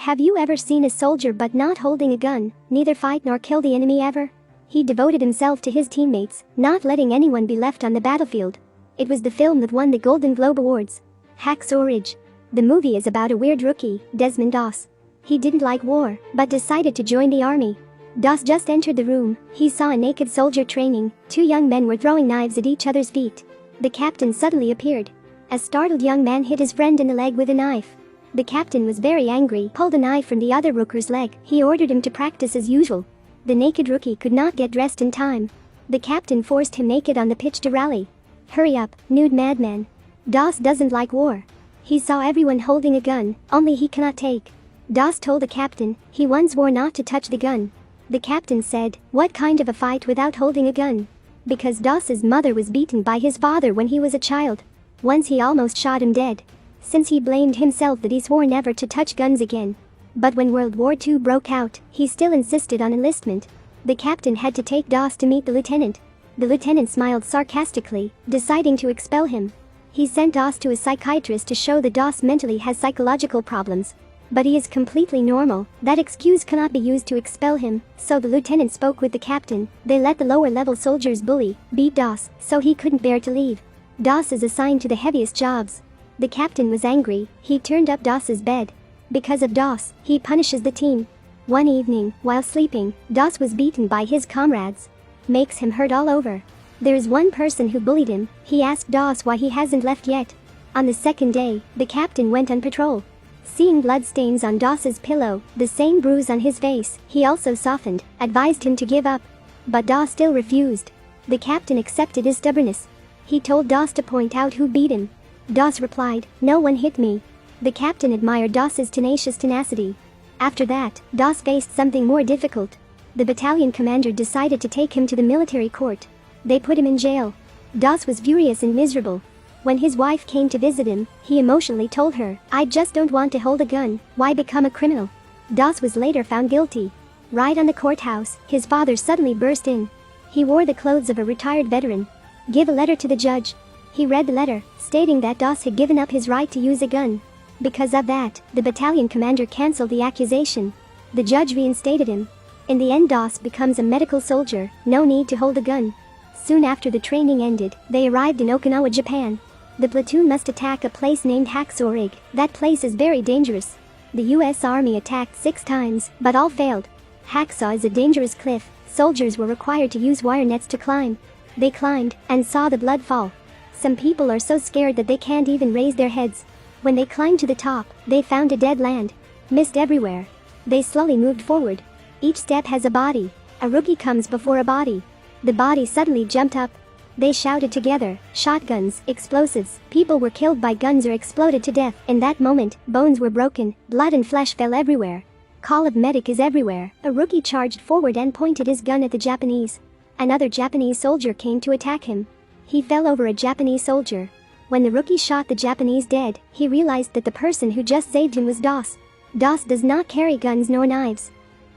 Have you ever seen a soldier but not holding a gun, neither fight nor kill the enemy ever? He devoted himself to his teammates, not letting anyone be left on the battlefield. It was the film that won the Golden Globe Awards. Hacksaw. The movie is about a weird rookie, Desmond Doss. He didn't like war, but decided to join the army. Doss just entered the room. He saw a naked soldier training. Two young men were throwing knives at each other's feet. The captain suddenly appeared. A startled young man hit his friend in the leg with a knife. The captain was very angry, pulled a knife from the other rookier's leg. He ordered him to practice as usual. The naked rookie could not get dressed in time. The captain forced him naked on the pitch to rally. Hurry up, nude madman. Doss doesn't like war. He saw everyone holding a gun, only he cannot take. Doss told the captain he once swore not to touch the gun. The captain said, "What kind of a fight without holding a gun?" Because Doss's mother was beaten by his father when he was a child. Once he almost shot him dead. Since he blamed himself that he swore never to touch guns again. But when World War II broke out, he still insisted on enlistment. The captain had to take Doss to meet the lieutenant. The lieutenant smiled sarcastically, deciding to expel him. He sent Doss to a psychiatrist to show that Doss mentally has psychological problems. But he is completely normal. That excuse cannot be used to expel him, so the lieutenant spoke with the captain. They let the lower-level soldiers beat Doss, so he couldn't bear to leave. Doss is assigned to the heaviest jobs. The captain was angry. He turned up Doss's bed. Because of Doss, he punishes the team. One evening, while sleeping, Doss was beaten by his comrades. Makes him hurt all over. There is one person who bullied him. He asked Doss why he hasn't left yet. On the second day, the captain went on patrol. Seeing bloodstains on Doss's pillow, the same bruise on his face, he also softened, advised him to give up. But Doss still refused. The captain accepted his stubbornness. He told Doss to point out who beat him. Doss replied, "No one hit me." The captain admired Doss's tenacious tenacity. After that, Doss faced something more difficult. The battalion commander decided to take him to the military court. They put him in jail. Doss was furious and miserable. When his wife came to visit him, he emotionally told her, "I just don't want to hold a gun. Why become a criminal?" Doss was later found guilty. Right on the courthouse, his father suddenly burst in. He wore the clothes of a retired veteran. "Give a letter to the judge." He read the letter, stating that Doss had given up his right to use a gun. Because of that, the battalion commander cancelled the accusation. The judge reinstated him. In the end, Doss becomes a medical soldier, no need to hold a gun. Soon after the training ended, they arrived in Okinawa, Japan. The platoon must attack a place named Hacksaw. That place is very dangerous. The US Army attacked 6 times, but all failed. Hacksaw is a dangerous cliff. Soldiers were required to use wire nets to climb. They climbed, and saw the blood fall. Some people are so scared that they can't even raise their heads. When they climbed to the top, they found a dead land. Mist everywhere. They slowly moved forward. Each step has a body. A rookie comes before a body. The body suddenly jumped up. They shouted together, "Shotguns, explosives." People were killed by guns or exploded to death. In that moment, bones were broken, blood and flesh fell everywhere. Call of medic is everywhere. A rookie charged forward and pointed his gun at the Japanese. Another Japanese soldier came to attack him. He fell over a Japanese soldier. When the rookie shot the Japanese dead, he realized that the person who just saved him was Doss. Doss does not carry guns nor knives.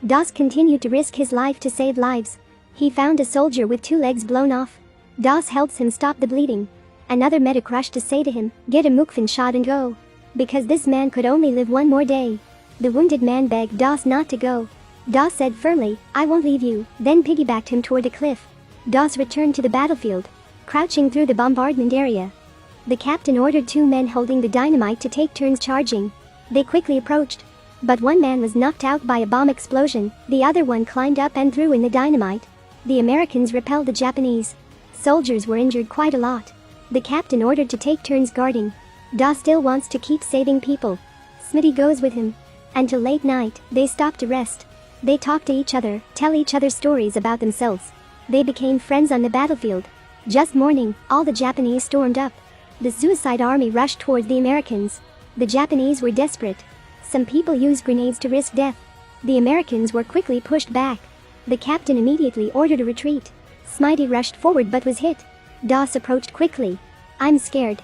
Doss continued to risk his life to save lives. He found a soldier with 2 legs blown off. Doss helps him stop the bleeding. Another medic rushed to say to him, "Get a Mukfin shot and go." Because this man could only live 1 more day. The wounded man begged Doss not to go. Doss said firmly, "I won't leave you," then piggybacked him toward a cliff. Doss returned to the battlefield. Crouching through the bombardment area, the captain ordered 2 men holding the dynamite to take turns charging. They quickly approached. But one man was knocked out by a bomb explosion. The other one climbed up and threw in the dynamite. The Americans repelled the Japanese. Soldiers were injured quite a lot. The captain ordered to take turns guarding. Doss still wants to keep saving people. Smitty goes with him. Until late night, they stop to rest. They talk to each other, tell each other stories about themselves. They became friends on the battlefield. Just morning, all the Japanese stormed up. The suicide army rushed towards the Americans. The Japanese were desperate. Some people used grenades to risk death. The Americans were quickly pushed back. The captain immediately ordered a retreat. Smitty rushed forward but was hit. Doss approached quickly. I'm scared.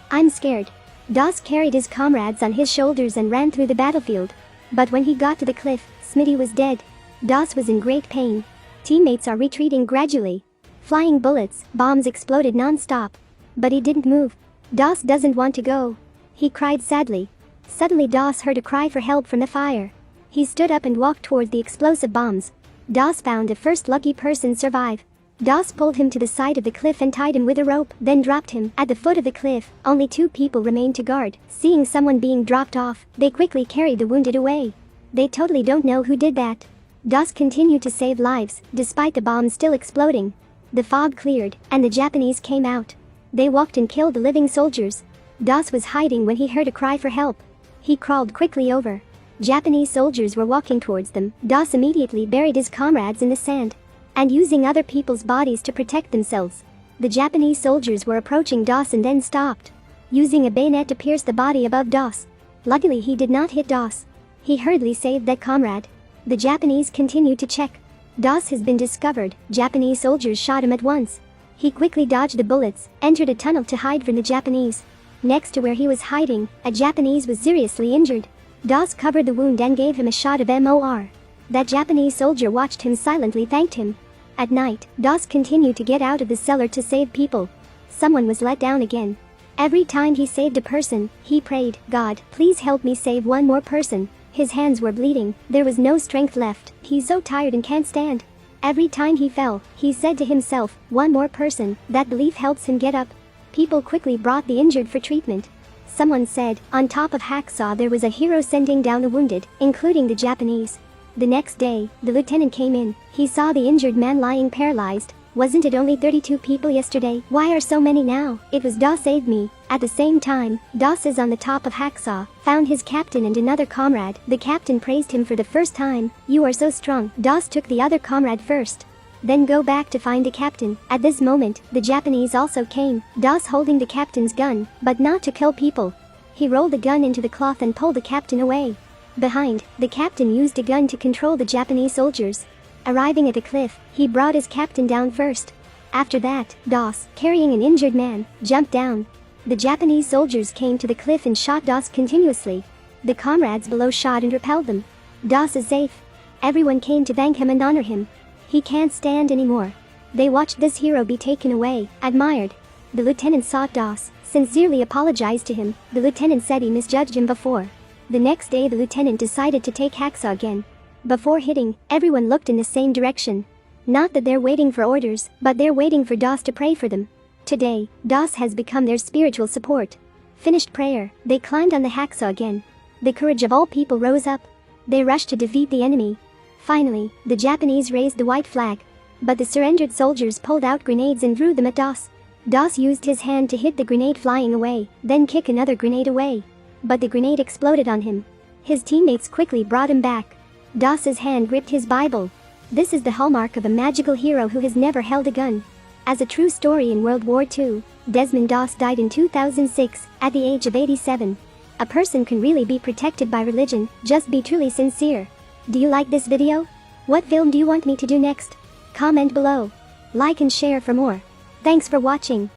Doss carried his comrades on his shoulders and ran through the battlefield. But when he got to the cliff, Smitty was dead. Doss was in great pain. Teammates are retreating gradually. Flying bullets, bombs exploded non-stop. But he didn't move. Doss doesn't want to go. He cried sadly. Suddenly Doss heard a cry for help from the fire. He stood up and walked toward the explosive bombs. Doss found the first lucky person survive. Doss pulled him to the side of the cliff and tied him with a rope, then dropped him. At the foot of the cliff, only 2 people remained to guard. Seeing someone being dropped off, they quickly carried the wounded away. They totally don't know who did that. Doss continued to save lives, despite the bombs still exploding. The fog cleared, and the Japanese came out. They walked and killed the living soldiers. Doss was hiding when he heard a cry for help. He crawled quickly over. Japanese soldiers were walking towards them. Doss immediately buried his comrades in the sand, and using other people's bodies to protect themselves. The Japanese soldiers were approaching Doss and then stopped, using a bayonet to pierce the body above Doss. Luckily he did not hit Doss. He hurriedly saved that comrade. The Japanese continued to check. Doss has been discovered. Japanese soldiers shot him at once. He quickly dodged the bullets, entered a tunnel to hide from the Japanese. Next to where he was hiding, a Japanese was seriously injured. Doss covered the wound and gave him a shot of MOR. That Japanese soldier watched him silently, thanked him. At night, Doss continued to get out of the cellar to save people. Someone was let down again. Every time he saved a person, he prayed, "God, please help me save one more person." His hands were bleeding, there was no strength left, he's so tired and can't stand. Every time he fell, he said to himself, "One more person." That belief helps him get up. People quickly brought the injured for treatment. Someone said, on top of Hacksaw there was a hero sending down the wounded, including the Japanese. The next day, the lieutenant came in. He saw the injured man lying paralyzed. "Wasn't it only 32 people yesterday? Why are so many now?" "It was Doss saved me." At the same time, Doss is on the top of Hacksaw, found his captain and another comrade. The captain praised him for the first time. "You are so strong." Doss took the other comrade first, then go back to find the captain. At this moment, the Japanese also came, Doss holding the captain's gun, but not to kill people. He rolled the gun into the cloth and pulled the captain away. Behind, the captain used a gun to control the Japanese soldiers. Arriving at the cliff, he brought his captain down first. After that, Doss, carrying an injured man, jumped down. The Japanese soldiers came to the cliff and shot Doss continuously. The comrades below shot and repelled them. Doss is safe. Everyone came to thank him and honor him. He can't stand anymore. They watched this hero be taken away, admired. The lieutenant sought Doss, sincerely apologized to him. The lieutenant said he misjudged him before. The next day the lieutenant decided to take Hacksaw again. Before hitting, everyone looked in the same direction. Not that they're waiting for orders, but they're waiting for Doss to pray for them. Today, Doss has become their spiritual support. Finished prayer, they climbed on the Hacksaw again. The courage of all people rose up. They rushed to defeat the enemy. Finally, the Japanese raised the white flag. But the surrendered soldiers pulled out grenades and threw them at Doss. Doss used his hand to hit the grenade flying away, then kick another grenade away. But the grenade exploded on him. His teammates quickly brought him back. Doss's hand gripped his Bible. This is the hallmark of a magical hero who has never held a gun. As a true story in World War II, Desmond Doss died in 2006, at the age of 87. A person can really be protected by religion, just be truly sincere. Do you like this video? What film do you want me to do next? Comment below. Like and share for more. Thanks for watching.